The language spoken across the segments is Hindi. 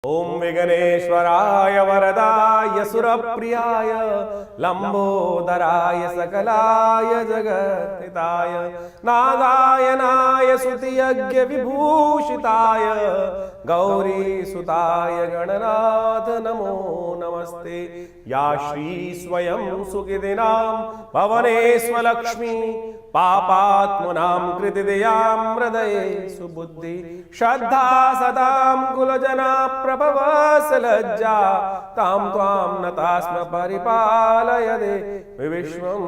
ओम विघ्नेश्वराय वरदाय सुरप्रियाय लंबोदराय सकलाय जगत्हिताय नागायनाय स्तुतियज्ञ विभूषिताय गौरीसुताय गणनाथ नमो नमस्ते। या श्री स्वयं सुखिदिनां भवनेष्वलक्ष्मी पापात्मनां कृतिदयां हृदये सुबुद्धि श्रद्धा सदां कुलजना प्रभवसलज्जा तां त्वां नतास्म परिपालय दे विश्वम।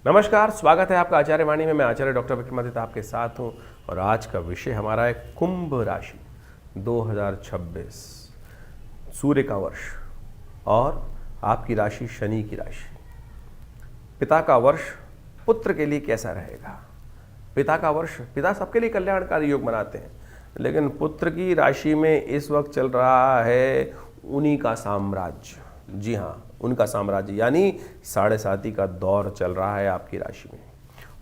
नमस्कार, स्वागत है आपका आचार्य वाणी में। मैं आचार्य डॉक्टर विक्रमादित्य आपके साथ हूँ और आज का विषय हमारा है कुंभ राशि 2026, सूर्य का वर्ष और आपकी राशि शनि की राशि। पिता का वर्ष पुत्र के लिए कैसा रहेगा? पिता का वर्ष, पिता सबके लिए कल्याणकारी योग बनाते हैं, लेकिन पुत्र की राशि में इस वक्त चल रहा है उन्हीं का साम्राज्य। जी हाँ, उनका साम्राज्य यानी 7.5 का दौर चल रहा है आपकी राशि में।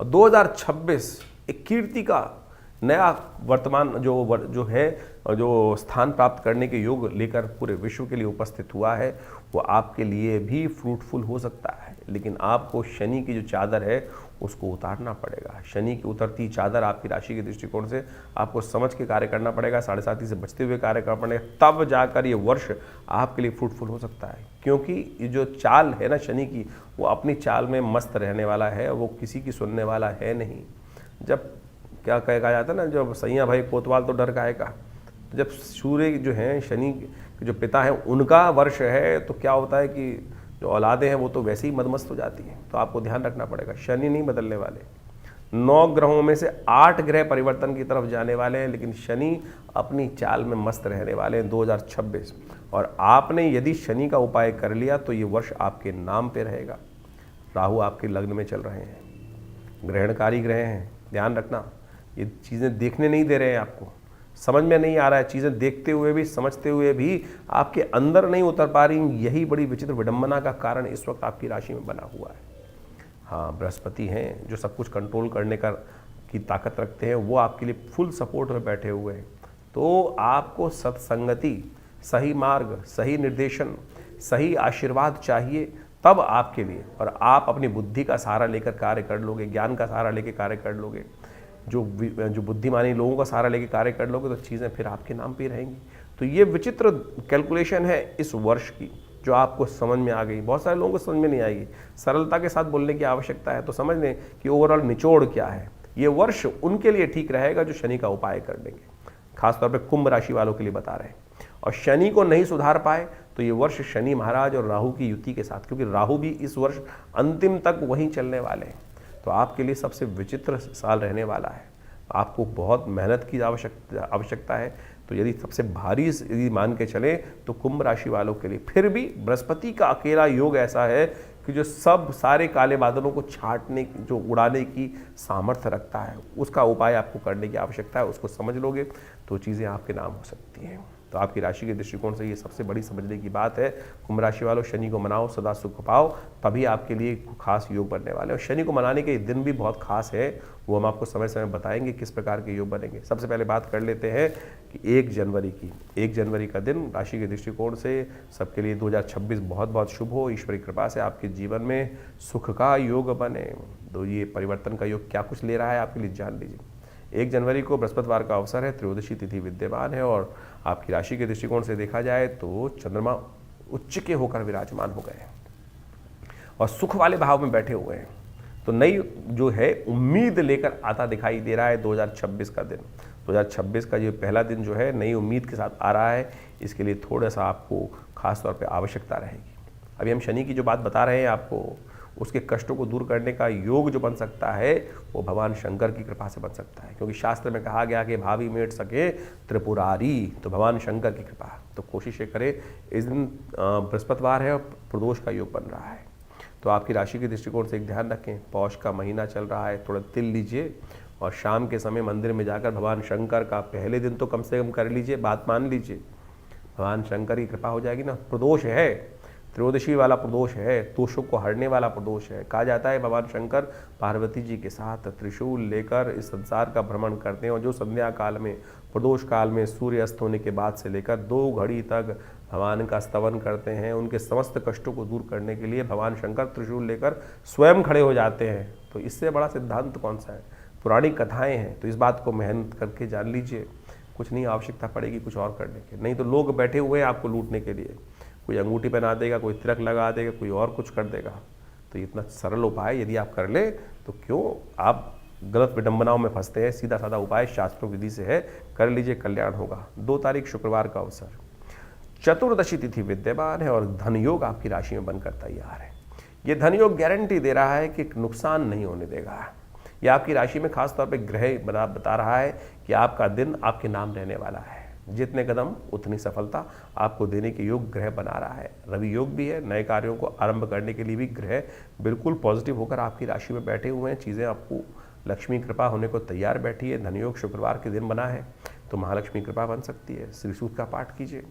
और 2026 एक कीर्ति का नया वर्तमान जो स्थान प्राप्त करने के योग लेकर पूरे विश्व के लिए उपस्थित हुआ है, वो आपके लिए भी फ्रूटफुल हो सकता है। लेकिन आपको शनि की जो चादर है उसको उतारना पड़ेगा। शनि की उतरती चादर आपकी राशि के दृष्टिकोण से आपको समझ के कार्य करना पड़ेगा, 7.5 से बचते हुए कार्य करना पड़ेगा, तब जाकर ये वर्ष आपके लिए फ्रूटफुल हो सकता है। क्योंकि ये जो चाल है ना शनि की, वो अपनी चाल में मस्त रहने वाला है, वो किसी की सुनने वाला है नहीं। जब क्या कहा जाता है ना, जब सैया भाई कोतवाल तो डर गाएगा। तो जब सूर्य जो हैं, शनि के जो पिता हैं, उनका वर्ष है, तो क्या होता है कि जो औलादें हैं वो तो वैसे ही मदमस्त हो जाती हैं। तो आपको ध्यान रखना पड़ेगा, शनि नहीं बदलने वाले। 9 ग्रहों में से 8 ग्रह परिवर्तन की तरफ जाने वाले हैं, लेकिन शनि अपनी चाल में मस्त रहने वाले हैं 2026। और आपने यदि शनि का उपाय कर लिया तो ये वर्ष आपके नाम पे रहेगा। राहु आपके लग्न में चल रहे हैं, ग्रहणकारी ग्रह हैं, ध्यान रखना। ये चीज़ें देखने नहीं दे रहे हैं, आपको समझ में नहीं आ रहा है। चीज़ें देखते हुए भी, समझते हुए भी आपके अंदर नहीं उतर पा रही। यही बड़ी विचित्र विडंबना का कारण इस वक्त आपकी राशि में बना हुआ है। हाँ, बृहस्पति हैं जो सब कुछ कंट्रोल करने की ताकत रखते हैं, वो आपके लिए फुल सपोर्ट में बैठे हुए हैं। तो आपको सत्संगति, सही मार्ग, सही निर्देशन, सही आशीर्वाद चाहिए, तब आपके लिए। और आप अपनी बुद्धि का सहारा लेकर कार्य कर लोगे, ज्ञान का सहारा लेकर कार्य कर लोगे, जो बुद्धिमानी लोगों का सहारा लेके कार्य कर लोगे, तो चीज़ें फिर आपके नाम पे रहेंगी। तो ये विचित्र कैलकुलेशन है इस वर्ष की, जो आपको समझ में आ गई। बहुत सारे लोगों को समझ में नहीं आएगी। सरलता के साथ बोलने की आवश्यकता है, तो समझ लें कि ओवरऑल निचोड़ क्या है। ये वर्ष उनके लिए ठीक रहेगा जो शनि का उपाय कर लेंगे, खासतौर पर कुंभ राशि वालों के लिए बता रहे हैं। और शनि को नहीं सुधार पाए तो ये वर्ष शनि महाराज और राहु की युति के साथ, क्योंकि राहु भी इस वर्ष अंतिम तक वहीं चलने वाले हैं, तो आपके लिए सबसे विचित्र साल रहने वाला है। आपको बहुत मेहनत की आवश्यकता है। तो यदि सबसे भारी यदि मान के चले तो कुंभ राशि वालों के लिए फिर भी बृहस्पति का अकेला योग ऐसा है कि जो सब सारे काले बादलों को छाटने, जो उड़ाने की सामर्थ्य रखता है, उसका उपाय आपको करने की आवश्यकता है। उसको समझ लोगे तो चीज़ें आपके नाम हो सकती हैं। तो आपकी राशि के दृष्टिकोण से ये सबसे बड़ी समझने की बात है। कुंभ राशि वालों, शनि को मनाओ, सदा सुख पाओ, तभी आपके लिए खास योग बनने वाले हैं। और शनि को मनाने के दिन भी बहुत खास है, वो हम आपको समय समय बताएंगे किस प्रकार के योग बनेंगे। सबसे पहले बात कर लेते हैं कि 1 जनवरी की। 1 जनवरी का दिन राशि के दृष्टिकोण से सबके लिए 2026 बहुत बहुत शुभ हो। ईश्वरी कृपा से आपके जीवन में सुख का योग बने। तो ये परिवर्तन का योग क्या कुछ ले रहा है आपके लिए, जान लीजिए। 1 जनवरी को बृहस्पतिवार का अवसर है, त्रयोदशी तिथि विद्यमान है। और आपकी राशि के दृष्टिकोण से देखा जाए तो चंद्रमा उच्च के होकर विराजमान हो गए हैं और सुख वाले भाव में बैठे हुए हैं। तो नई जो है उम्मीद लेकर आता दिखाई दे रहा है 2026 का दिन। 2026 का ये पहला दिन जो है नई उम्मीद के साथ आ रहा है। इसके लिए थोड़ा सा आपको खास तौर पे आवश्यकता रहेगी। अभी हम शनि की जो बात बता रहे हैं आपको, उसके कष्टों को दूर करने का योग जो बन सकता है वो भगवान शंकर की कृपा से बन सकता है। क्योंकि शास्त्र में कहा गया कि भावी मेट सके त्रिपुरारी, तो भगवान शंकर की कृपा। तो कोशिश ये करें, इस दिन बृहस्पतिवार है और प्रदोष का योग बन रहा है। तो आपकी राशि के दृष्टिकोण से एक ध्यान रखें, पौष का महीना चल रहा है, थोड़ा तिल लीजिए और शाम के समय मंदिर में जाकर भगवान शंकर का पहले दिन तो कम से कम कर लीजिए, बात मान लीजिए, भगवान शंकर की कृपा हो जाएगी ना। प्रदोष है, त्रयोदशी वाला प्रदोष है, दोषों को हरने वाला प्रदोष है। कहा जाता है भगवान शंकर पार्वती जी के साथ त्रिशूल लेकर इस संसार का भ्रमण करते हैं और जो संध्या काल में प्रदोष काल में सूर्य अस्त होने के बाद से लेकर 2 घड़ी तक भगवान का स्तवन करते हैं। उनके समस्त कष्टों को दूर करने के लिए भगवान शंकर त्रिशूल लेकर स्वयं खड़े हो जाते हैं। तो इससे बड़ा सिद्धांत कौन सा है? पुरानी कथाएं हैं। तो इस बात को मेहनत करके जान लीजिए, कुछ नहीं आवश्यकता पड़ेगी कुछ और करने की। नहीं तो लोग बैठे हुए हैं आपको लूटने के लिए, कोई अंगूठी पहना देगा, कोई तिलक लगा देगा, कोई और कुछ कर देगा। तो इतना सरल उपाय यदि आप कर ले तो क्यों आप गलत विडंबनाओं में फंसते हैं? सीधा साधा उपाय शास्त्रों विधि से है, कर लीजिए, कल्याण होगा। 2 तारीख शुक्रवार का अवसर, चतुर्दशी तिथि विद्यमान है और धन योग आपकी राशि में बनकर तैयार है। ये धन योग गारंटी दे रहा है कि नुकसान नहीं होने देगा। यह आपकी राशि में खास तौर पे ग्रह बता रहा है कि आपका दिन आपके नाम रहने वाला है। जितने कदम उतनी सफलता आपको देने के योग ग्रह बना रहा है। रवि योग भी है, नए कार्यों को आरंभ करने के लिए भी ग्रह बिल्कुल पॉजिटिव होकर आपकी राशि में बैठे हुए हैं। चीज़ें आपको लक्ष्मी कृपा होने को तैयार बैठी है। धन योग शुक्रवार के दिन बना है तो महालक्ष्मी कृपा बन सकती है। श्री सूक्त का पाठ कीजिए,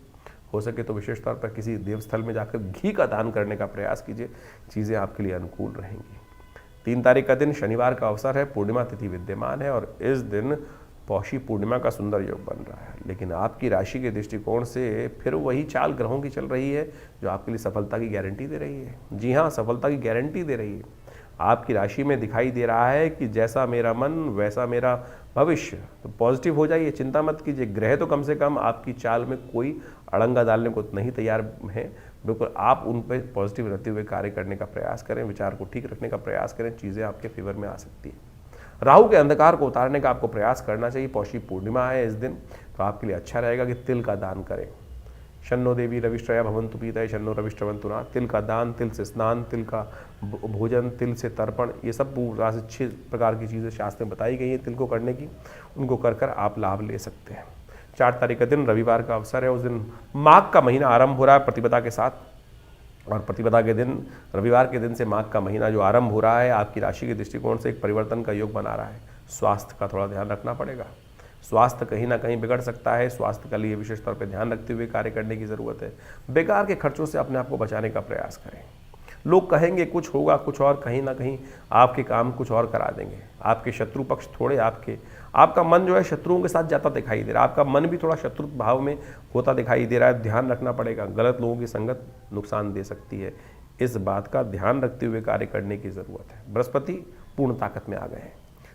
हो सके तो विशेष तौर पर किसी देवस्थल में जाकर घी का दान करने का प्रयास कीजिए, चीज़ें आपके लिए अनुकूल रहेंगी। 3 तारीख का दिन शनिवार का अवसर है, पूर्णिमा तिथि विद्यमान है और इस दिन पौषी पूर्णिमा का सुंदर योग बन रहा है। लेकिन आपकी राशि के दृष्टिकोण से फिर वही चाल ग्रहों की चल रही है जो आपके लिए सफलता की गारंटी दे रही है। जी हाँ, सफलता की गारंटी दे रही है। आपकी राशि में दिखाई दे रहा है कि जैसा मेरा मन वैसा मेरा भविष्य। तो पॉजिटिव हो जाइए, चिंता मत कीजिए। ग्रह तो कम से कम आपकी चाल में कोई अड़ंगा डालने को नहीं तैयार है। बिल्कुल आप उन पर पॉजिटिव रहते हुए कार्य करने का प्रयास करें, विचार को ठीक रखने का प्रयास करें, चीज़ें आपके फेवर में आ सकती है। राहु के अंधकार को उतारने का आपको प्रयास करना चाहिए। पौषी पूर्णिमा है इस दिन, तो आपके लिए अच्छा रहेगा कि तिल का दान करें। शन्नो देवी रविश्रया भवन्तु पीतये शन्नो रविश्रवन्तु नः। तिल का दान, तिल से स्नान, तिल का भोजन, तिल से तर्पण, ये सब पूरा 6 प्रकार की चीज़ें शास्त्र में बताई गई हैं तिल को करने की। उनको कर कर आप लाभ ले सकते हैं। 4 तारीख का दिन रविवार का अवसर है। उस दिन माघ का महीना आरंभ हो रहा है प्रतिपदा के साथ, और प्रतिपदा के दिन रविवार के दिन से माघ का महीना जो आरंभ हो रहा है आपकी राशि के दृष्टिकोण से एक परिवर्तन का योग बना रहा है। स्वास्थ्य का थोड़ा ध्यान रखना पड़ेगा। स्वास्थ्य कहीं ना कहीं बिगड़ सकता है। स्वास्थ्य के लिए विशेष तौर पर ध्यान रखते हुए कार्य करने की ज़रूरत है। बेकार के खर्चों से अपने आप को बचाने का प्रयास करें। लोग कहेंगे कुछ होगा कुछ और, कहीं ना कहीं आपके काम कुछ और करा देंगे। आपके शत्रु पक्ष थोड़े आपका मन जो है शत्रुओं के साथ जाता दिखाई दे रहा है। आपका मन भी थोड़ा शत्रु भाव में होता दिखाई दे रहा है। ध्यान रखना पड़ेगा। गलत लोगों की संगत नुकसान दे सकती है। इस बात का ध्यान रखते हुए कार्य करने की ज़रूरत है। बृहस्पति पूर्ण ताकत में आ गए हैं।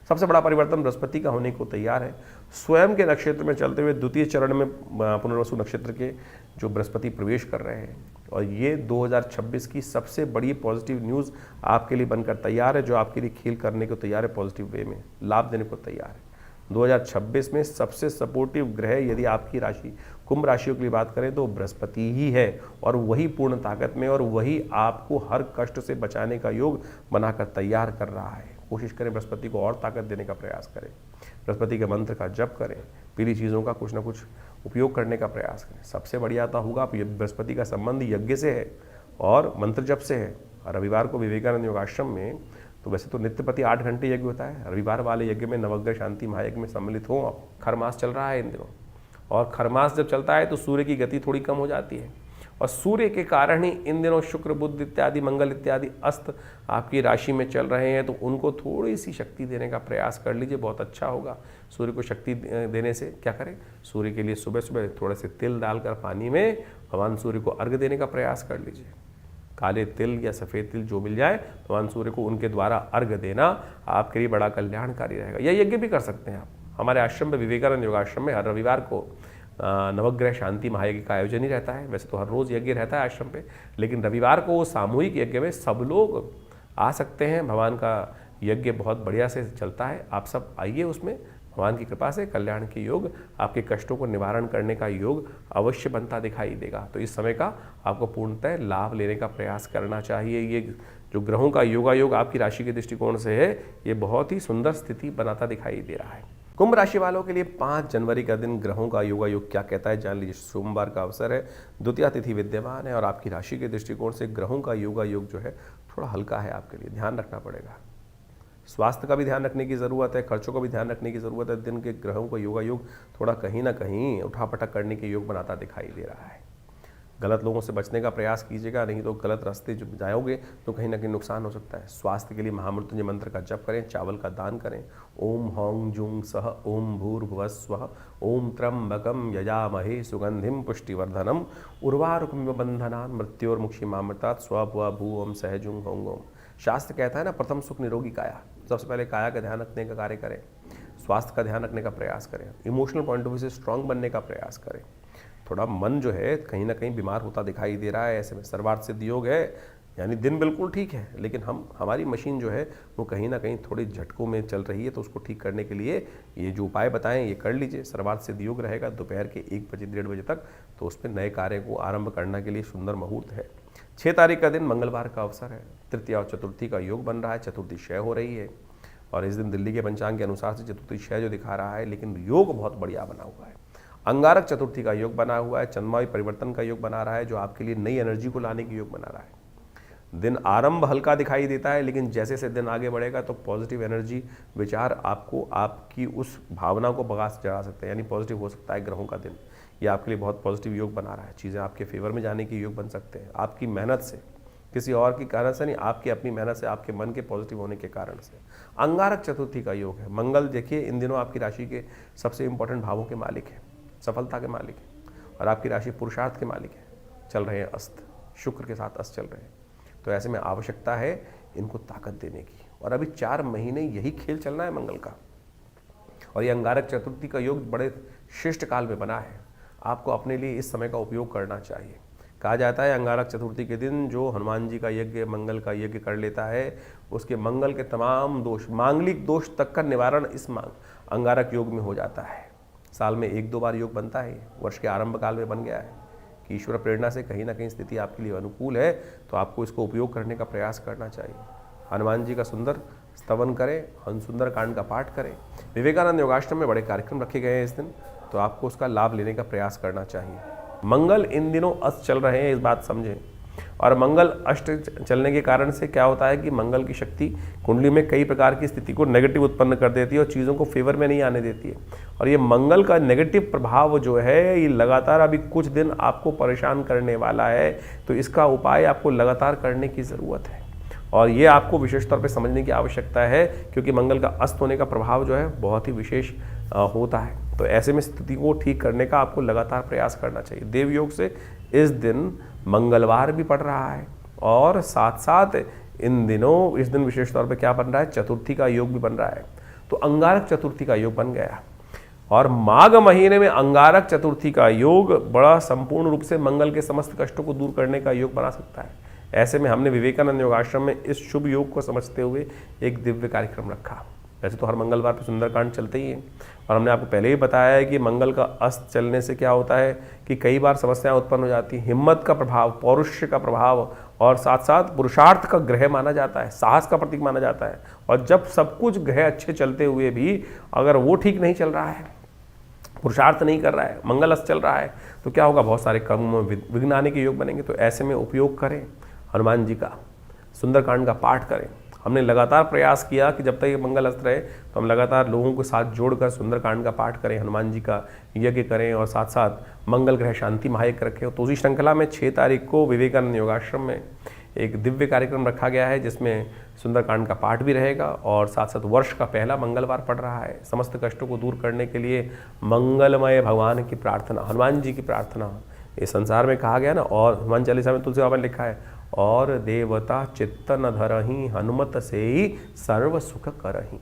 सबसे बड़ा परिवर्तन बृहस्पति का होने को तैयार है। स्वयं के नक्षत्र में चलते हुए द्वितीय चरण में पुनर्वसु नक्षत्र के जो बृहस्पति प्रवेश कर रहे हैं, और ये 2026 की सबसे बड़ी पॉजिटिव न्यूज़ आपके लिए बनकर तैयार है, जो आपके लिए खेल करने को तैयार है, पॉजिटिव वे में लाभ देने को तैयार है। 2026 में सबसे सपोर्टिव ग्रह यदि आपकी राशि कुंभ राशियों के लिए बात करें तो बृहस्पति ही है, और वही पूर्ण ताकत में और वही आपको हर कष्ट से बचाने का योग बनाकर तैयार कर रहा है। कोशिश करें बृहस्पति को और ताकत देने का प्रयास करें। बृहस्पति के मंत्र का जप करें। पीली चीज़ों का कुछ ना कुछ उपयोग करने का प्रयास करें। सबसे बढ़िया आता होगा आप बृहस्पति का संबंध यज्ञ से है और मंत्र जप से है। रविवार को विवेकानंद योगाश्रम में तो वैसे तो नित्य प्रति 8 घंटे यज्ञ होता है। रविवार वाले यज्ञ में नवग्रह शांति महायज्ञ में सम्मिलित हो आप। खरमास चल रहा है इन दिनों, और खरमास जब चलता है तो सूर्य की गति थोड़ी कम हो जाती है, और सूर्य के कारण ही इन दिनों शुक्र बुध इत्यादि मंगल इत्यादि अस्त आपकी राशि में चल रहे हैं। तो उनको थोड़ी सी शक्ति देने का प्रयास कर लीजिए, बहुत अच्छा होगा। सूर्य को शक्ति देने से क्या करें, सूर्य के लिए सुबह सुबह थोड़े से तिल डालकर पानी में भगवान सूर्य को अर्घ्य देने का प्रयास कर लीजिए। काले तिल या सफ़ेद तिल जो मिल जाए भगवान सूर्य को उनके द्वारा अर्घ्य देना आपके लिए बड़ा कल्याणकारी रहेगा। यह यज्ञ भी कर सकते हैं आप। हमारे आश्रम में विवेकानंद योगाश्रम में हर रविवार को नवग्रह शांति महायज्ञ का आयोजन ही रहता है। वैसे तो हर रोज़ यज्ञ रहता है आश्रम पे, लेकिन रविवार को सामूहिक यज्ञ में सब लोग आ सकते हैं। भगवान का यज्ञ बहुत बढ़िया से चलता है। आप सब आइए, उसमें भगवान की कृपा से कल्याण के योग, आपके कष्टों को निवारण करने का योग अवश्य बनता दिखाई देगा। तो इस समय का आपको पूर्णतः लाभ लेने का प्रयास करना चाहिए। ये जो ग्रहों का योगा योग आपकी राशि के दृष्टिकोण से है, ये बहुत ही सुंदर स्थिति बनाता दिखाई दे रहा है। कुंभ राशि वालों के लिए 5 जनवरी का दिन ग्रहों का योगा योग क्या कहता है जान लीजिए। सोमवार का अवसर है, द्वितीया तिथि विद्यमान है, और आपकी राशि के दृष्टिकोण से ग्रहों का योगा योग जो है थोड़ा हल्का है आपके लिए। ध्यान रखना पड़ेगा। स्वास्थ्य का भी ध्यान रखने की ज़रूरत है, खर्चों का भी ध्यान रखने की ज़रूरत है। दिन के ग्रहों का योगा योग थोड़ा कहीं ना कहीं उठापटक करने के योग बनाता दिखाई दे रहा है। गलत लोगों से बचने का प्रयास कीजिएगा, नहीं तो गलत रास्ते जो जाओगे तो कहीं ना कहीं नुकसान हो सकता है। स्वास्थ्य के लिए महामृत्युंजय मंत्र का जप करें, चावल का दान करें। ओम हौं जुंग सह ओम भूर्भुवस्वः ओम त्र्यंबकम यजामहे सुगंधिम पुष्टिवर्धनम उर्वारुकमिव बंधनान् मृत्योर्मुक्षीमामृतात् स्वभुवा भू ओम सहजुंग होंग ओम। शास्त्र कहता है ना, प्रथम सुख निरोगी काया। सबसे पहले काया का ध्यान रखने का कार्य करें, स्वास्थ्य का ध्यान रखने का प्रयास करें, इमोशनल पॉइंट ऑफ व्यू से स्ट्रांग बनने का प्रयास करें। थोड़ा मन जो है कहीं ना कहीं बीमार होता दिखाई दे रहा है, ऐसे में सर्वार्थ सिद्ध योग है, यानी दिन बिल्कुल ठीक है, लेकिन हमारी मशीन जो है वो कहीं ना कहीं थोड़ी झटकों में चल रही है। तो उसको ठीक करने के लिए ये जो उपाय बताएं ये कर लीजिए। सर्वार्थ सिद्ध योग रहेगा दोपहर के 1 बजे 1:30 बजे तक, तो उसमें नए कार्य को आरंभ करने के लिए सुंदर मुहूर्त है। 6 तारीख का दिन मंगलवार का अवसर है, तृतीया और चतुर्थी का योग बन रहा है, चतुर्थी क्षय हो रही है। और इस दिन दिल्ली के पंचांग के अनुसार से चतुर्थी क्षय जो दिखा रहा है, लेकिन योग बहुत बढ़िया बना हुआ है। अंगारक चतुर्थी का योग बना हुआ है, चंद्रमावी परिवर्तन का योग बना रहा है, जो आपके लिए नई एनर्जी को लाने की योग बना रहा है। दिन आरंभ हल्का दिखाई देता है, लेकिन जैसे जैसे दिन आगे बढ़ेगा तो पॉजिटिव एनर्जी विचार आपको आपकी उस भावना को बगा चढ़ा सकते हैं, यानी पॉजिटिव हो सकता है ग्रहों का दिन। ये आपके लिए बहुत पॉजिटिव योग बना रहा है, चीज़ें आपके फेवर में जाने के योग बन सकते हैं, आपकी मेहनत से, किसी और की कारण से नहीं, आपकी अपनी मेहनत से, आपके मन के पॉजिटिव होने के कारण से। अंगारक चतुर्थी का योग है। मंगल देखिए इन दिनों आपकी राशि के सबसे इंपॉर्टेंट भावों के मालिक है, सफलता के मालिक है, और आपकी राशि पुरुषार्थ के मालिक है। चल रहे हैं अस्त, शुक्र के साथ अस्त चल रहे हैं, तो ऐसे में आवश्यकता है इनको ताकत देने की। और अभी 4 महीने यही खेल चलना है मंगल का। और ये अंगारक चतुर्थी का योग बड़े शिष्ट काल में बना है, आपको अपने लिए इस समय का उपयोग करना चाहिए। कहा जाता है अंगारक चतुर्थी के दिन जो हनुमान जी का यज्ञ, मंगल का यज्ञ कर लेता है, उसके मंगल के तमाम दोष, मांगलिक दोष तक का निवारण इस अंगारक योग में हो जाता है। साल में 1-2 बार योग बनता है, वर्ष के आरंभ काल में बन गया है कि ईश्वर प्रेरणा से कहीं ना कहीं स्थिति आपके लिए अनुकूल है, तो आपको इसको उपयोग करने का प्रयास करना चाहिए। हनुमान जी का सुंदर स्तवन करें, सुंदर कांड का पाठ करें। विवेकानंद योगाश्रम में बड़े कार्यक्रम रखे गए हैं इस दिन, तो आपको उसका लाभ लेने का प्रयास करना चाहिए। मंगल इन दिनों अस्त चल रहे हैं, इस बात समझें। और मंगल अष्ट चलने के कारण से क्या होता है कि मंगल की शक्ति कुंडली में कई प्रकार की स्थिति को नेगेटिव उत्पन्न कर देती है और चीज़ों को फेवर में नहीं आने देती है। और ये मंगल का नेगेटिव प्रभाव जो है ये लगातार अभी कुछ दिन आपको परेशान करने वाला है, तो इसका उपाय आपको लगातार करने की ज़रूरत है। और ये आपको विशेष तौर पे समझने की आवश्यकता है, क्योंकि मंगल का अस्त होने का प्रभाव जो है बहुत ही विशेष होता है। तो ऐसे में स्थिति को ठीक करने का आपको लगातार प्रयास करना चाहिए। देव योग से इस दिन मंगलवार भी पड़ रहा है, और साथ साथ इन दिनों इस दिन विशेष तौर पे क्या बन रहा है, चतुर्थी का योग भी बन रहा है। तो अंगारक चतुर्थी का योग बन गया, और माघ महीने में अंगारक चतुर्थी का योग बड़ा संपूर्ण रूप से मंगल के समस्त कष्टों को दूर करने का योग बना सकता है। ऐसे में हमने विवेकानंद योगाश्रम में इस शुभ योग को समझते हुए एक दिव्य कार्यक्रम रखा। वैसे तो हर मंगलवार पे सुंदरकांड चलते ही हैं, और हमने आपको पहले ही बताया है कि मंगल का अस्त चलने से क्या होता है कि कई बार समस्याएं उत्पन्न हो जाती हैं। हिम्मत का प्रभाव, पौरुष का प्रभाव, और साथ साथ पुरुषार्थ का ग्रह माना जाता है, साहस का प्रतीक माना जाता है। और जब सब कुछ ग्रह अच्छे चलते हुए भी अगर वो ठीक नहीं चल रहा है, पुरुषार्थ नहीं कर रहा है, मंगल अस्त चल रहा है, तो क्या होगा, बहुत सारे कर्म में विघ्न आने के योग बनेंगे। तो ऐसे में उपयोग करें हनुमान जी का, सुंदरकांड का पाठ करें। हमने लगातार प्रयास किया कि जब तक ये मंगल अस्त रहे तो हम लगातार लोगों को साथ जोड़कर सुंदरकांड का पाठ करें, हनुमान जी का यज्ञ करें, और साथ साथ मंगल ग्रह शांति महायज्ञ रखें। तो उसी श्रृंखला में 6 तारीख को विवेकानंद योगाश्रम में एक दिव्य कार्यक्रम रखा गया है, जिसमें सुंदरकांड का पाठ भी रहेगा, और साथ साथ वर्ष का पहला मंगलवार पड़ रहा है। समस्त कष्टों को दूर करने के लिए मंगलमय भगवान की प्रार्थना, हनुमान जी की प्रार्थना इस संसार में कहा गया ना। और हनुमान चालीसा में तुलसी बाबा ने लिखा है, और देवता चित्त न धरहि हनुमत से ही सर्व सुख करहि।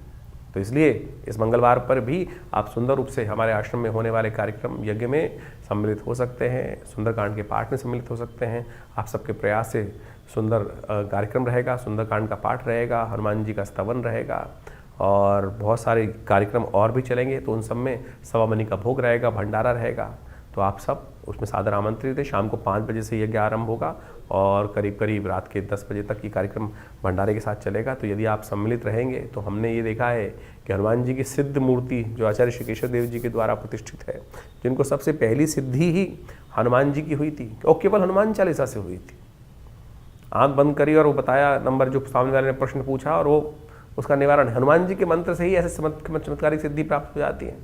तो इसलिए इस मंगलवार पर भी आप सुंदर रूप से हमारे आश्रम में होने वाले कार्यक्रम यज्ञ में सम्मिलित हो सकते हैं, सुंदरकांड के पाठ में सम्मिलित हो सकते हैं। आप सबके प्रयास से सुंदर कार्यक्रम रहेगा, सुंदरकांड का पाठ रहेगा, हनुमान जी का स्तवन रहेगा, और बहुत सारे कार्यक्रम और भी चलेंगे। तो उन सब में सवा मनी का भोग रहेगा, भंडारा रहेगा। तो आप सब उसमें सादर आमंत्रित है। शाम को 5 बजे से यज्ञ आरंभ होगा, और करीब करीब रात के 10 बजे तक ये कार्यक्रम भंडारे के साथ चलेगा। तो यदि आप सम्मिलित रहेंगे तो हमने ये देखा है कि हनुमान जी की सिद्ध मूर्ति जो आचार्य श्री केशव देव जी के द्वारा प्रतिष्ठित है, जिनको सबसे पहली सिद्धि ही हनुमान जी की हुई थी, और केवल हनुमान चालीसा से हुई थी। आंख बंद करी और वो बताया नंबर जो सामने वाले ने प्रश्न पूछा, और वो उसका निवारण हनुमान जी के मंत्र से ही ऐसे चमत्कारिक सिद्धि प्राप्त हो जाती है।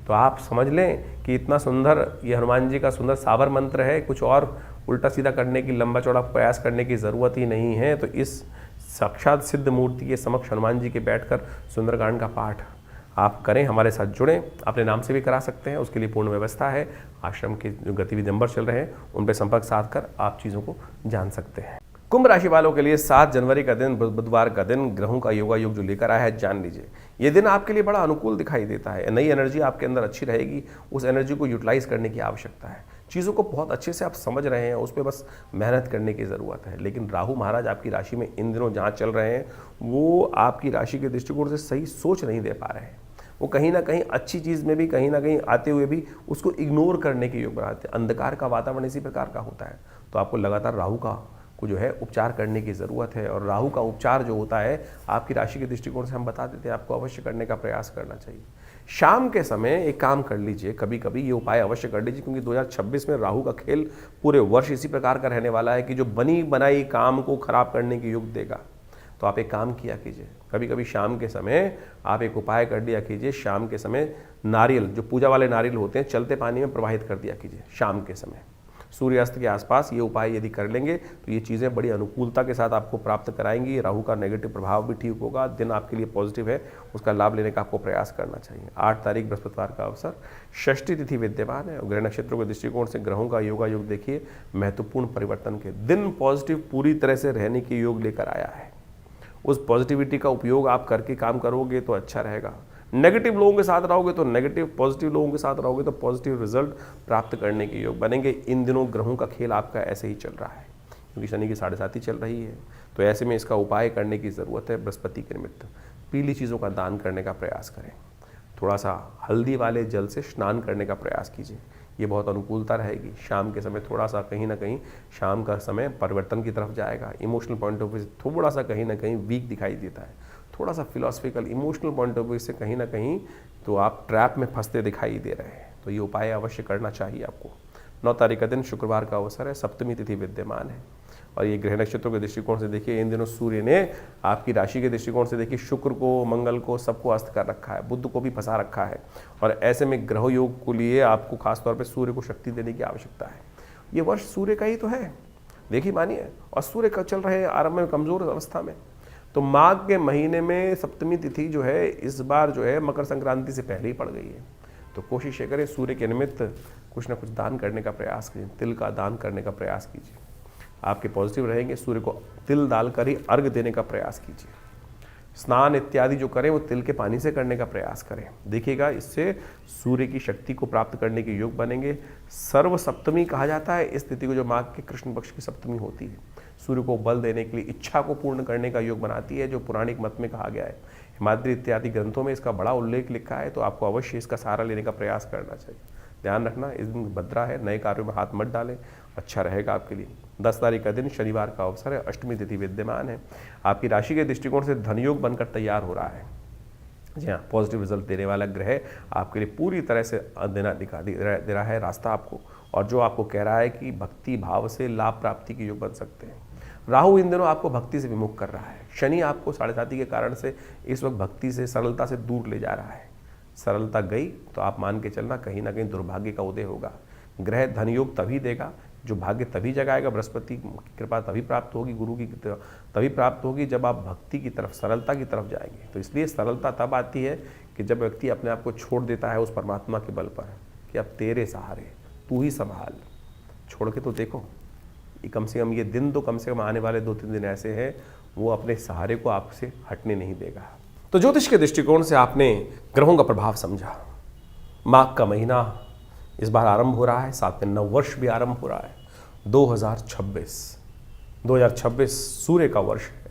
तो आप समझ लें कि इतना सुंदर ये हनुमान जी का सुंदर साबर मंत्र है, कुछ और उल्टा सीधा करने की, लंबा चौड़ा प्रयास करने की ज़रूरत ही नहीं है। तो इस साक्षात सिद्ध मूर्ति के समक्ष हनुमान जी के बैठकर सुंदरकांड का पाठ आप करें, हमारे साथ जुड़ें। अपने नाम से भी करा सकते हैं, उसके लिए पूर्ण व्यवस्था है। आश्रम के जो गतिविधि नंबर चल रहे हैं उन पर संपर्क साध कर आप चीज़ों को जान सकते हैं। कुंभ राशि वालों के लिए 7 जनवरी का दिन, बुधवार का दिन, ग्रहों का योगा योग जो लेकर आया है, जान लीजिए ये दिन आपके लिए बड़ा अनुकूल दिखाई देता है। नई एनर्जी आपके अंदर अच्छी रहेगी, उस एनर्जी को यूटिलाइज करने की आवश्यकता है। चीज़ों को बहुत अच्छे से आप समझ रहे हैं, उस पर बस मेहनत करने की ज़रूरत है। लेकिन राहु महाराज आपकी राशि में इन दिनों जहाँ चल रहे हैं वो आपकी राशि के दृष्टिकोण से सही सोच नहीं दे पा रहे हैं। वो कहीं ना कहीं अच्छी चीज़ में भी कहीं ना कहीं आते हुए भी उसको इग्नोर करने के योग बनाते हैं। अंधकार का वातावरण इसी प्रकार का होता है। तो आपको लगातार राहु का को जो है उपचार करने की ज़रूरत है। और राहु का उपचार जो होता है आपकी राशि के दृष्टिकोण से हम बता देते हैं, आपको अवश्य करने का प्रयास करना चाहिए। शाम के समय एक काम कर लीजिए, कभी कभी ये उपाय अवश्य कर लीजिए, क्योंकि 2026 में राहु का खेल पूरे वर्ष इसी प्रकार का रहने वाला है कि जो बनी बनाई काम को खराब करने की योग देगा। तो आप एक काम किया कीजिए, कभी कभी शाम के समय आप एक उपाय कर दिया कीजिए। शाम के समय नारियल, जो पूजा वाले नारियल होते हैं, चलते पानी में प्रवाहित कर दिया कीजिए शाम के समय, सूर्यास्त के आसपास। ये उपाय यदि कर लेंगे तो ये चीज़ें बड़ी अनुकूलता के साथ आपको प्राप्त कराएंगी। राहु का नेगेटिव प्रभाव भी ठीक होगा, दिन आपके लिए पॉजिटिव है, उसका लाभ लेने का आपको प्रयास करना चाहिए। 8 तारीख बृहस्पतिवार का अवसर, षष्ठी तिथि विद्यमान है और ग्रह नक्षत्रों के दृष्टिकोण से ग्रहों का योगा योग देखिए महत्वपूर्ण परिवर्तन के दिन पॉजिटिव पूरी तरह से रहने के योग लेकर आया है। उस पॉजिटिविटी का उपयोग आप करके काम करोगे तो अच्छा रहेगा। नेगेटिव लोगों के साथ रहोगे तो नेगेटिव, पॉजिटिव लोगों के साथ रहोगे तो पॉजिटिव रिजल्ट प्राप्त करने के योग बनेंगे। इन दिनों ग्रहों का खेल आपका ऐसे ही चल रहा है, क्योंकि शनि की 7.5 चल रही है। तो ऐसे में इसका उपाय करने की ज़रूरत है। बृहस्पति के निमित्त पीली चीज़ों का दान करने का प्रयास करें। थोड़ा सा हल्दी वाले जल से स्नान करने का प्रयास कीजिए, ये बहुत अनुकूलता रहेगी। शाम के समय थोड़ा सा कहीं ना कहीं शाम का समय परिवर्तन की तरफ जाएगा। इमोशनल पॉइंट ऑफ व्यू से थोड़ा सा कहीं ना कहीं वीक दिखाई देता है, थोड़ा सा philosophical emotional point of view से कहीं ना कहीं तो आप ट्रैप में फंसते दिखाई दे रहे हैं। तो ये उपाय अवश्य करना चाहिए आपको। 9 तारीख का दिन शुक्रवार का अवसर है, सप्तमी तिथि विद्यमान है और ये ग्रह नक्षत्रों के दृष्टिकोण से देखिए इन दिनों सूर्य ने आपकी राशि के दृष्टिकोण से देखिए शुक्र को, मंगल को, सबको अस्त कर रखा है, बुध को भी फंसा रखा है। और ऐसे में ग्रह योग को लिए आपको खासतौर पर सूर्य को शक्ति देने की आवश्यकता है। ये वर्ष सूर्य का ही तो है, देखिए मानिए, और सूर्य का चल रहे हैं आरंभ में कमजोर अवस्था में। तो माघ के महीने में सप्तमी तिथि जो है इस बार जो है मकर संक्रांति से पहले ही पड़ गई है। तो कोशिश ये करें सूर्य के निमित्त कुछ ना कुछ दान करने का प्रयास कीजिए, तिल का दान करने का प्रयास कीजिए, आपके पॉजिटिव रहेंगे। सूर्य को तिल डालकर ही अर्घ देने का प्रयास कीजिए। स्नान इत्यादि जो करें वो तिल के पानी से करने का प्रयास करें, देखिएगा इससे सूर्य की शक्ति को प्राप्त करने के योग बनेंगे। सर्व सप्तमी कहा जाता है इस तिथि को, जो माघ के कृष्ण पक्ष की सप्तमी होती है, सूर्य को बल देने के लिए, इच्छा को पूर्ण करने का योग बनाती है, जो पौराणिक मत में कहा गया है। हिमाद्री इत्यादि ग्रंथों में इसका बड़ा उल्लेख लिखा है। तो आपको अवश्य इसका सहारा लेने का प्रयास करना चाहिए। ध्यान रखना इस दिन भद्रा है, नए कार्यों में हाथ मत डालें, अच्छा रहेगा आपके लिए। 10 तारीख का दिन शनिवार का अवसर है, अष्टमी तिथि विद्यमान है। आपकी राशि के दृष्टिकोण से धनयोग बनकर तैयार हो रहा है। जी हाँ, पॉजिटिव रिजल्ट देने वाला ग्रह आपके लिए पूरी तरह से दे रहा है रास्ता आपको, और जो आपको कह रहा है कि भक्ति भाव से लाभ प्राप्ति के योग बन सकते हैं। राहु इन दिनों आपको भक्ति से विमुख कर रहा है। शनि आपको 7.5 के कारण से इस वक्त भक्ति से, सरलता से दूर ले जा रहा है। सरलता गई तो आप मान के चलना कहीं ना कहीं दुर्भाग्य का उदय होगा। ग्रह धनयोग तभी देगा, जो भाग्य तभी जगाएगा, बृहस्पति की कृपा तभी प्राप्त होगी, गुरु की तभी प्राप्त होगी जब आप भक्ति की तरफ, सरलता की तरफ जाएंगे। तो इसलिए सरलता तब आती है कि जब व्यक्ति अपने आप को छोड़ देता है उस परमात्मा के बल पर कि अब तेरे सहारे, तू ही संभाल। छोड़ के तो देखो, कम से कम ये दिन तो कम से कम आने वाले 2-3 दिन ऐसे हैं वो अपने सहारे को आपसे हटने नहीं देगा। तो ज्योतिष के दृष्टिकोण से आपने ग्रहों का प्रभाव समझा। माघ का महीना इस बार आरंभ हो रहा है, साथ में नव वर्ष भी आरंभ हो रहा है। 2026 सूर्य का वर्ष है,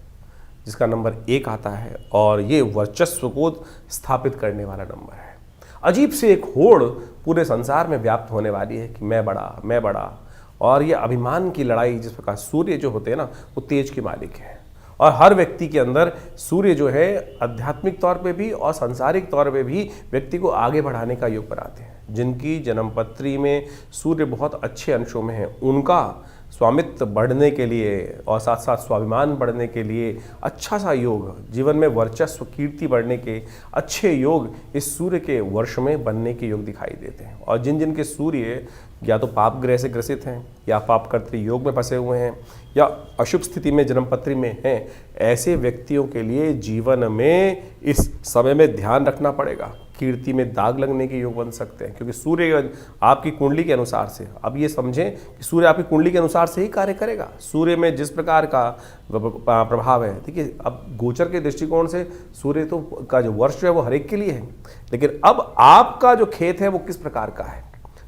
जिसका नंबर 1 आता है और ये वर्चस्व को स्थापित करने वाला नंबर है। अजीब से एक होड़ पूरे संसार में व्याप्त होने वाली है कि मैं बड़ा, और ये अभिमान की लड़ाई, जिस प्रकार सूर्य जो होते हैं ना वो तेज के मालिक है, और हर व्यक्ति के अंदर सूर्य जो है आध्यात्मिक तौर पे भी और सांसारिक तौर पे भी व्यक्ति को आगे बढ़ाने का योग बनाते हैं। जिनकी जन्मपत्री में सूर्य बहुत अच्छे अंशों में है, उनका स्वामित्व बढ़ने के लिए और साथ साथ स्वाभिमान बढ़ने के लिए अच्छा सा योग, जीवन में वर्चस्व कीर्ति बढ़ने के अच्छे योग इस सूर्य के वर्ष में बनने के योग दिखाई देते हैं। और जिन जिन के सूर्य या तो पाप ग्रह से ग्रसित हैं, या पाप कर्तृ योग में फंसे हुए हैं, या अशुभ स्थिति में जन्मपत्री में हैं, ऐसे व्यक्तियों के लिए जीवन में इस समय में ध्यान रखना पड़ेगा। कीर्ति में दाग लगने के योग बन सकते हैं, क्योंकि सूर्य आपकी कुंडली के अनुसार से, अब ये समझें कि सूर्य आपकी कुंडली के अनुसार से ही कार्य करेगा। सूर्य में जिस प्रकार का प्रभाव है, देखिए अब गोचर के दृष्टिकोण से सूर्य तो का जो वर्ष है वो हर एक के लिए है, लेकिन अब आपका जो खेत है वो किस प्रकार का है,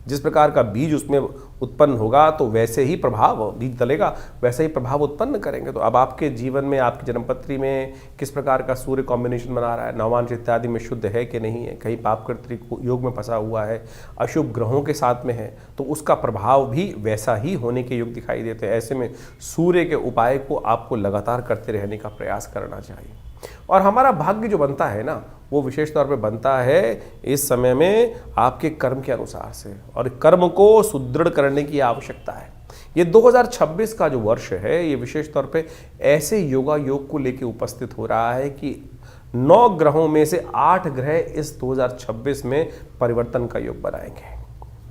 जिस प्रकार का बीज उसमें उत्पन्न होगा तो वैसे ही प्रभाव, बीज डलेगा वैसे ही प्रभाव उत्पन्न करेंगे। तो अब आपके जीवन में, आपकी जन्मपत्री में किस प्रकार का सूर्य कॉम्बिनेशन बना रहा है, नवांश इत्यादि में शुद्ध है कि नहीं है, कहीं पाप कर्तृ योग में फंसा हुआ है, अशुभ ग्रहों के साथ में है, तो उसका प्रभाव भी वैसा ही होने के योग दिखाई देते हैं। ऐसे में सूर्य के उपाय को आपको लगातार करते रहने का प्रयास करना चाहिए। और हमारा भाग्य जो बनता है ना, वो विशेष तौर पे बनता है इस समय में आपके कर्म के अनुसार से, और कर्म को सुदृढ़ करने की आवश्यकता है। ये 2026 का जो वर्ष है, ये विशेष तौर पे ऐसे योगा योग को लेके उपस्थित हो रहा है कि 9 ग्रहों में से 8 ग्रह इस 2026 में परिवर्तन का योग बनाएंगे।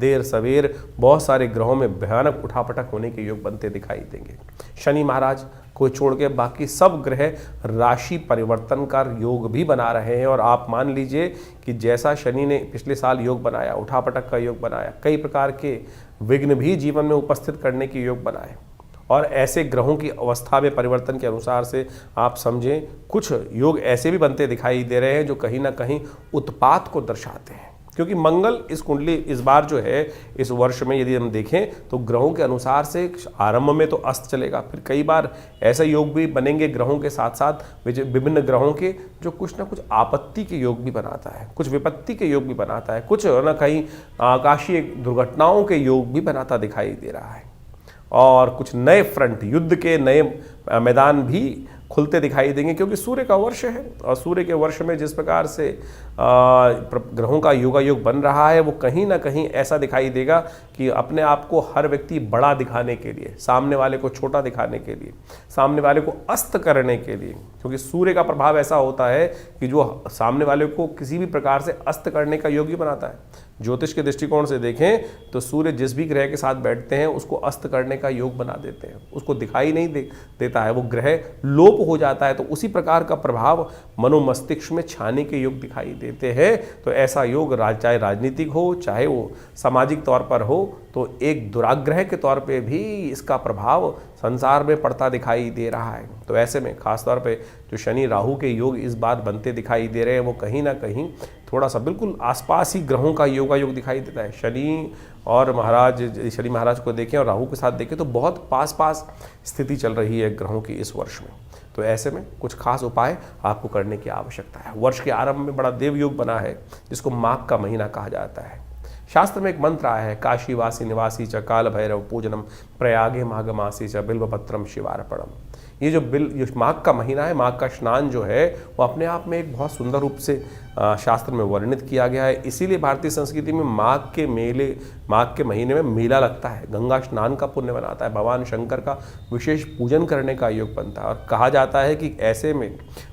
देर सवेर बहुत सारे ग्रहों में भयानक उठापटक होने के योग बनते दिखाई देंगे। शनि महाराज को छोड़ के बाकी सब ग्रह राशि परिवर्तन का योग भी बना रहे हैं। और आप मान लीजिए कि जैसा शनि ने पिछले साल योग बनाया, उठापटक का योग बनाया, कई प्रकार के विघ्न भी जीवन में उपस्थित करने के योग बनाए, और ऐसे ग्रहों की अवस्था में परिवर्तन के अनुसार से आप समझें कुछ योग ऐसे भी बनते दिखाई दे रहे हैं जो कहीं ना कहीं उत्पात को दर्शाते हैं। क्योंकि मंगल इस कुंडली इस बार जो है, इस वर्ष में यदि हम देखें तो ग्रहों के अनुसार से आरंभ में तो अस्त चलेगा, फिर कई बार ऐसे योग भी बनेंगे ग्रहों के साथ साथ विभिन्न ग्रहों के, जो कुछ ना कुछ आपत्ति के योग भी बनाता है, कुछ विपत्ति के योग भी बनाता है, कुछ ना कहीं आकाशीय दुर्घटनाओं के योग भी बनाता दिखाई दे रहा है, और कुछ नए फ्रंट, युद्ध के नए मैदान भी खुलते दिखाई देंगे। क्योंकि सूर्य का वर्ष है, और सूर्य के वर्ष में जिस प्रकार से ग्रहों का योगा योग बन रहा है, वो कहीं ना कहीं ऐसा दिखाई देगा कि अपने आप को हर व्यक्ति बड़ा दिखाने के लिए, सामने वाले को छोटा दिखाने के लिए, सामने वाले को अस्त करने के लिए, क्योंकि सूर्य का प्रभाव ऐसा होता है कि जो सामने वाले को किसी भी प्रकार से अस्त करने का योग ही बनाता है। ज्योतिष के दृष्टिकोण से देखें तो सूर्य जिस भी ग्रह के साथ बैठते हैं उसको अस्त करने का योग बना देते हैं, उसको दिखाई नहीं देता है, वो ग्रह लोप हो जाता है। तो उसी प्रकार का प्रभाव मनोमस्तिष्क में छाने के योग दिखाई देते हैं। तो ऐसा योग चाहे राजनीतिक हो, चाहे वो सामाजिक तौर पर हो, तो एक दुराग्रह के तौर पे भी इसका प्रभाव संसार में पड़ता दिखाई दे रहा है। तो ऐसे में खासतौर पे जो शनि राहु के योग इस बार बनते दिखाई दे रहे हैं, वो कहीं ना कहीं थोड़ा सा बिल्कुल आसपास ही ग्रहों का योगा योग दिखाई देता है। शनि महाराज को देखें और राहु के साथ देखें तो बहुत पास स्थिति चल रही है ग्रहों की इस वर्ष में। तो ऐसे में कुछ खास उपाय आपको करने की आवश्यकता है। वर्ष के आरंभ में बड़ा देव योग बना है, जिसको माघ का महीना कहा जाता है। शास्त्र में एक मंत्र आया है, काशीवासी निवासी च काल भैरव पूजनम प्रयागे माघ मासी च बिल्वपत्रम शिवार्पणम। ये जो माघ का महीना है, माघ का स्नान जो है, वो अपने आप में एक बहुत सुंदर रूप से शास्त्र में वर्णित किया गया है। इसीलिए भारतीय संस्कृति में माघ के महीने में मेला लगता है, गंगा स्नान का पुण्य बनाता है, भगवान शंकर का विशेष पूजन करने का योग बनता है। और कहा जाता है कि ऐसे में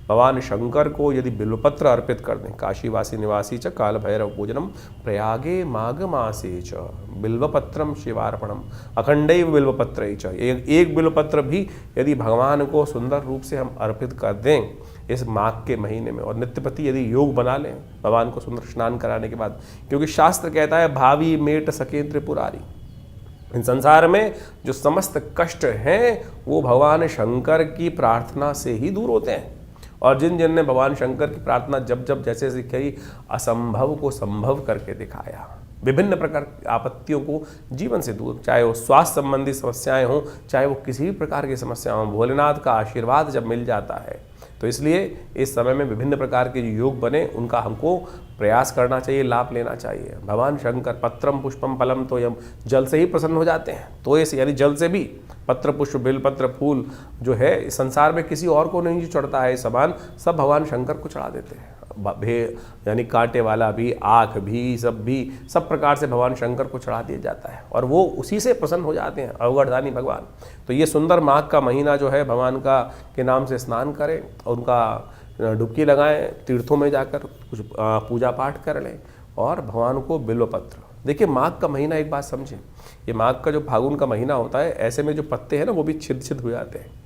भगवान शंकर को यदि बिल्वपत्र अर्पित कर दें, काशीवासी निवासी च काल भैरव पूजनम प्रयागे माघ मासे च बिल्वपत्रम शिवार्पणम अखंडैव बिल्वपत्र च, एक बिल्वपत्र भी यदि भगवान को सुंदर रूप से हम अर्पित कर दें इस माघ के महीने में, और नित्यपति यदि योग बना लें भगवान को सुंदर स्नान कराने के बाद, क्योंकि शास्त्र कहता है भावी मेट सके त्रिपुरारी, इन संसार में जो समस्त कष्ट हैं वो भगवान शंकर की प्रार्थना से ही दूर होते हैं। और जिन ने भगवान शंकर की प्रार्थना जब जैसे कही, असंभव को संभव करके दिखाया, विभिन्न प्रकार की आपत्तियों को जीवन से दूर, चाहे वो स्वास्थ्य संबंधी समस्याएं हों, चाहे वो किसी भी प्रकार की समस्या हों, भोलेनाथ का आशीर्वाद जब मिल जाता है, तो इसलिए इस समय में विभिन्न प्रकार के जो योग बने उनका हमको प्रयास करना चाहिए, लाभ लेना चाहिए। भगवान शंकर पत्रम पुष्पम फलम तो यम, जल से ही प्रसन्न हो जाते हैं। तो ऐसे यानी जल से भी, पत्र पुष्प बेलपत्र फूल जो है संसार में किसी और को नहीं चढ़ता है, सामान सब भगवान शंकर को चढ़ा देते हैं। यानी कांटे वाला भी, आँख भी, सब प्रकार से भगवान शंकर को चढ़ा दिया जाता है, और वो उसी से प्रसन्न हो जाते हैं, अवगढ़दानी भगवान। तो ये सुंदर माघ का महीना जो है, भगवान का के नाम से स्नान करें और उनका डुबकी लगाएं, तीर्थों में जाकर कुछ पूजा पाठ कर लें, और भगवान को बिल्वपत्र देखिए माघ का महीना, एक बात समझें, ये माघ का जो फागुन का महीना होता है, ऐसे में जो पत्ते हैं ना वो भी छिद छिद हो जाते हैं।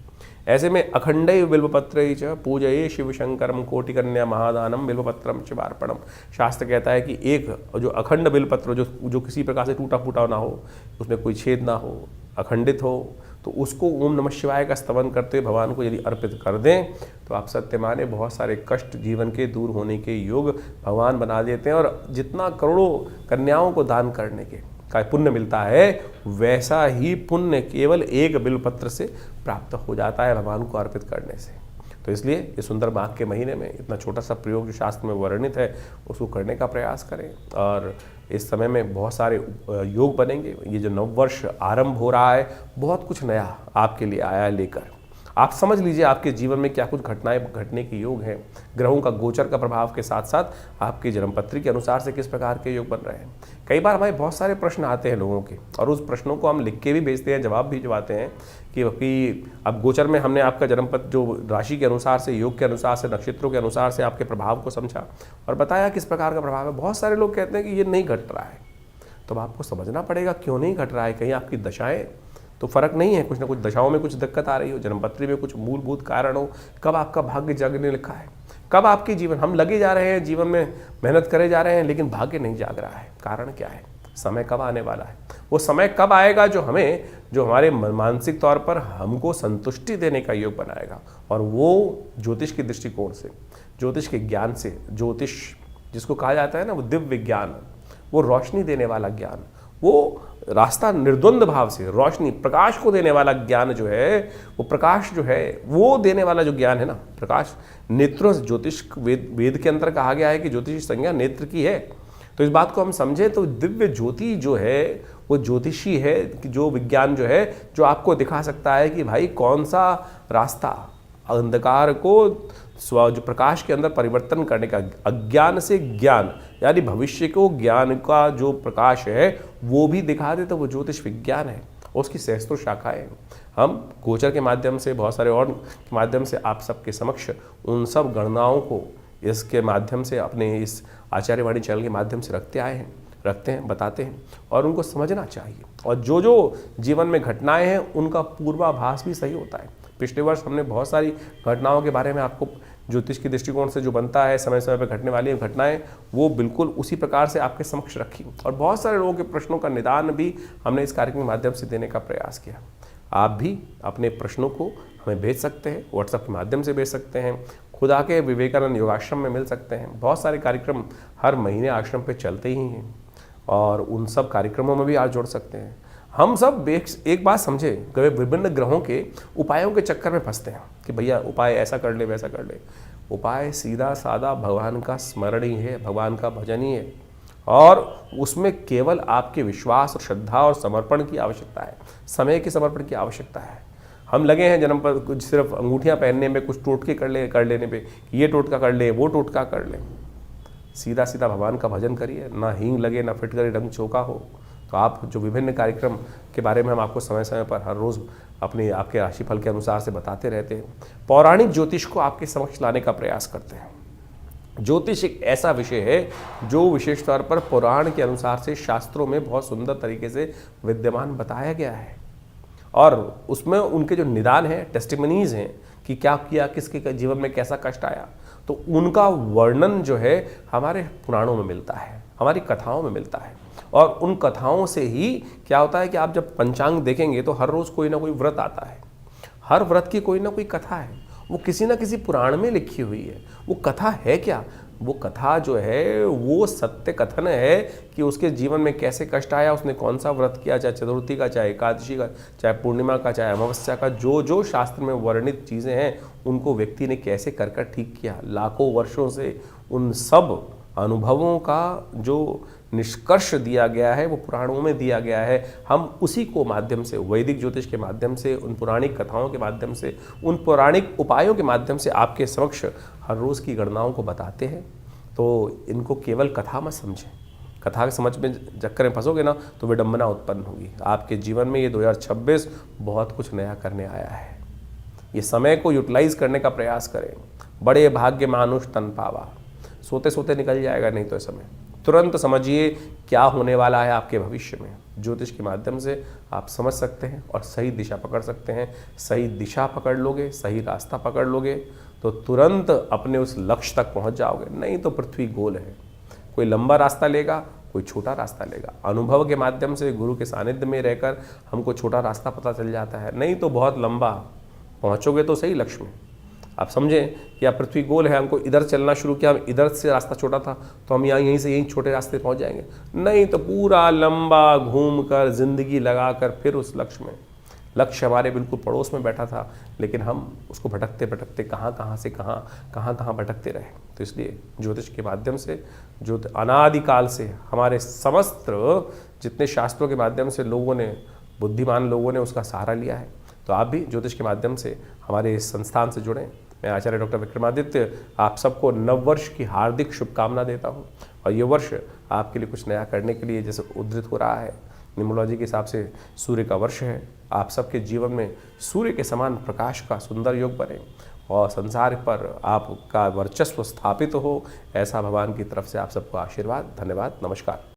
ऐसे में अखंडैव बिल्वपत्रै च पूजये शिव शंकरम कोटिकन्या महादानम बिल्वपत्रम शिवार्पणम। शास्त्र कहता है कि एक जो अखंड बिल्वपत्र जो किसी प्रकार से टूटा फूटा ना हो, उसमें कोई छेद ना हो, अखंडित हो, तो उसको ओम नमः शिवाय का स्तवन करते हुए भगवान को यदि अर्पित कर दें तो आप सत्य माने बहुत सारे कष्ट जीवन के दूर होने के योग भगवान बना देते हैं। और जितना करोड़ों कन्याओं को दान करने के का पुण्य मिलता है, वैसा ही पुण्य केवल एक बिल्वपत्र से प्राप्त हो जाता है भगवान को अर्पित करने से। तो इसलिए ये सुंदर माघ के महीने में इतना छोटा सा प्रयोग जो शास्त्र में वर्णित है उसको करने का प्रयास करें। और इस समय में बहुत सारे योग बनेंगे। ये जो नववर्ष आरंभ हो रहा है, बहुत कुछ नया आपके लिए आया है लेकर। आप समझ लीजिए आपके जीवन में क्या कुछ घटनाएं घटने के योग हैं। ग्रहों का गोचर का प्रभाव के साथ साथ आपकी जन्मपत्री के अनुसार से किस प्रकार के योग बन रहे हैं। कई बार हमारे बहुत सारे प्रश्न आते हैं लोगों के, और उस प्रश्नों को हम लिख के भी भेजते हैं, जवाब भी दिलवाते हैं कि अब गोचर में हमने आपका जन्मपत्र जो राशि के अनुसार से, योग के अनुसार से, नक्षत्रों के अनुसार से आपके प्रभाव को समझा और बताया किस प्रकार का प्रभाव है। बहुत सारे लोग कहते हैं कि ये नहीं घट रहा है, तो आपको समझना पड़ेगा क्यों नहीं घट रहा है। कहीं आपकी दशाएं तो फर्क नहीं है, कुछ ना कुछ दशाओं में कुछ दिक्कत आ रही हो, जन्मपत्री में कुछ मूलभूत कारण हो, कब आपका भाग्य जागने लिखा है, कब आपके जीवन, हम लगे जा रहे हैं जीवन में, मेहनत करे जा रहे हैं, लेकिन भाग्य नहीं जाग रहा है। कारण क्या है? समय कब आने वाला है? वो समय कब आएगा जो हमारे मानसिक तौर पर हमको संतुष्टि देने का योग बनाएगा। और वो ज्योतिष के दृष्टिकोण से, ज्योतिष के ज्ञान से, ज्योतिष जिसको कहा जाता है ना, वो दिव्य ज्ञान, वो रोशनी देने वाला ज्ञान, वो रास्ता निर्द्वंद भाव से रोशनी प्रकाश को देने वाला ज्ञान जो है, वो प्रकाश जो है वो देने वाला जो ज्ञान है ना, प्रकाश नेत्रों से, ज्योतिष वेद के अंदर कहा गया है कि ज्योतिष संज्ञा नेत्र की है। तो इस बात को हम समझें तो दिव्य ज्योति जो है वो ज्योतिषी है, जो विज्ञान जो है जो आपको दिखा सकता है कि भाई कौन सा रास्ता अंधकार को जो प्रकाश के अंदर परिवर्तन करने का, अज्ञान से ज्ञान यानी भविष्य को ज्ञान का जो प्रकाश है वो भी दिखा दे, तो वो ज्योतिष विज्ञान है। उसकी सहस्त्रों शाखाएं हैं। हम गोचर के माध्यम से, बहुत सारे और के माध्यम से आप सबके समक्ष उन सब गणनाओं को इसके माध्यम से, अपने इस आचार्यवाणी चैनल के माध्यम से रखते हैं, बताते हैं, और उनको समझना चाहिए। और जो जो जीवन में घटनाएं हैं उनका पूर्वाभास भी सही होता है। पिछले वर्ष हमने बहुत सारी घटनाओं के बारे में आपको ज्योतिष के दृष्टिकोण से जो बनता है, समय समय पर घटने वाली घटनाएं, वो बिल्कुल उसी प्रकार से आपके समक्ष रखी, और बहुत सारे लोगों के प्रश्नों का निदान भी हमने इस कार्यक्रम के माध्यम से देने का प्रयास किया। आप भी अपने प्रश्नों को हमें भेज सकते हैं, व्हाट्सएप के माध्यम से भेज सकते हैं, खुद आके विवेकानंद योगाश्रम में मिल सकते हैं। बहुत सारे कार्यक्रम हर महीने आश्रम पे चलते ही हैं, और उन सब कार्यक्रमों में भी आप जुड़ सकते हैं। हम सब एक बात समझे, विभिन्न ग्रहों के उपायों के चक्कर में फंसते हैं कि भैया उपाय ऐसा कर ले, वैसा कर ले। उपाय सीधा साधा भगवान का स्मरण ही है, भगवान का भजन ही है, और उसमें केवल आपके विश्वास और श्रद्धा और समर्पण की आवश्यकता है, समय के समर्पण की आवश्यकता है। हम लगे हैं जन्म पर कुछ सिर्फ अंगूठियां पहनने में, कुछ टोटके कर लेने पे, ये टोटका कर ले, वो टोटका कर ले। सीधा सीधा भगवान का भजन करिए, ना हींग लगे, ना फिटकरी रंग चौका हो। तो आप जो विभिन्न कार्यक्रम के बारे में हम आपको समय समय पर हर रोज़ आपके राशिफल के अनुसार से बताते रहते हैं, पौराणिक ज्योतिष को आपके समक्ष लाने का प्रयास करते हैं। ज्योतिष एक ऐसा विषय है जो विशेष तौर पर पुराण के अनुसार से शास्त्रों में बहुत सुंदर तरीके से विद्यमान बताया गया है, और उसमें उनके जो निदान हैं, टेस्टिमनीज हैं कि क्या किया, किसके जीवन में कैसा कष्ट आया, तो उनका वर्णन जो है हमारे पुराणों में मिलता है, हमारी कथाओं में मिलता है। और उन कथाओं से ही क्या होता है कि आप जब पंचांग देखेंगे तो हर रोज़ कोई ना कोई व्रत आता है, हर व्रत की कोई ना कोई कथा है, वो किसी ना किसी पुराण में लिखी हुई है। वो कथा है क्या? वो कथा जो है वो सत्य कथन है कि उसके जीवन में कैसे कष्ट आया, उसने कौन सा व्रत किया, चाहे चतुर्थी का, चाहे एकादशी का, चाहे पूर्णिमा का, चाहे अमावस्या का, जो जो शास्त्र में वर्णित चीज़ें हैं उनको व्यक्ति ने कैसे कर ठीक किया। लाखों वर्षों से उन सब अनुभवों का जो निष्कर्ष दिया गया है वो पुराणों में दिया गया है। हम उसी को माध्यम से, वैदिक ज्योतिष के माध्यम से, उन पौराणिक कथाओं के माध्यम से, उन पौराणिक उपायों के माध्यम से आपके समक्ष हर रोज़ की गणनाओं को बताते हैं। तो इनको केवल कथा मत समझें, कथा के समझ में चक्कर में फंसोगे ना तो विडंबना उत्पन्न होगी आपके जीवन में। ये 2026 बहुत कुछ नया करने आया है। ये समय को यूटिलाइज करने का प्रयास करें। बड़े भाग्य मानुष तन पावा, सोते सोते निकल जाएगा नहीं तो समय। तुरंत समझिए क्या होने वाला है आपके भविष्य में। ज्योतिष के माध्यम से आप समझ सकते हैं और सही दिशा पकड़ सकते हैं। सही दिशा पकड़ लोगे, सही रास्ता पकड़ लोगे तो तुरंत अपने उस लक्ष्य तक पहुंच जाओगे। नहीं तो पृथ्वी गोल है, कोई लंबा रास्ता लेगा, कोई छोटा रास्ता लेगा। अनुभव के माध्यम से गुरु के सानिध्य में रहकर हमको छोटा रास्ता पता चल जाता है, नहीं तो बहुत लंबा पहुंचोगे तो सही लक्ष्य में। आप समझें कि आप पृथ्वी गोल है, हमको इधर चलना शुरू किया, हम इधर से रास्ता छोटा था तो हम यहीं से यहीं छोटे रास्ते पहुंच जाएंगे। नहीं तो पूरा लंबा घूमकर जिंदगी लगाकर फिर उस लक्ष्य में। लक्ष्य हमारे बिल्कुल पड़ोस में बैठा था, लेकिन हम उसको भटकते भटकते कहाँ से कहाँ भटकते रहे। तो इसलिए ज्योतिष के माध्यम से, जो अनादिकाल से हमारे समस्त जितने शास्त्रों के माध्यम से लोगों ने, बुद्धिमान लोगों ने उसका सहारा लिया है, तो आप भी ज्योतिष के माध्यम से हमारे इस संस्थान से जुड़ें। मैं आचार्य डॉक्टर विक्रमादित्य आप सबको नववर्ष की हार्दिक शुभकामना देता हूं। और ये वर्ष आपके लिए कुछ नया करने के लिए जैसे उद्धृत हो रहा है, न्यूमरोलॉजी के हिसाब से सूर्य का वर्ष है। आप सबके जीवन में सूर्य के समान प्रकाश का सुंदर योग बने और संसार पर आपका वर्चस्व स्थापित हो, ऐसा भगवान की तरफ से आप सबको आशीर्वाद। धन्यवाद, नमस्कार।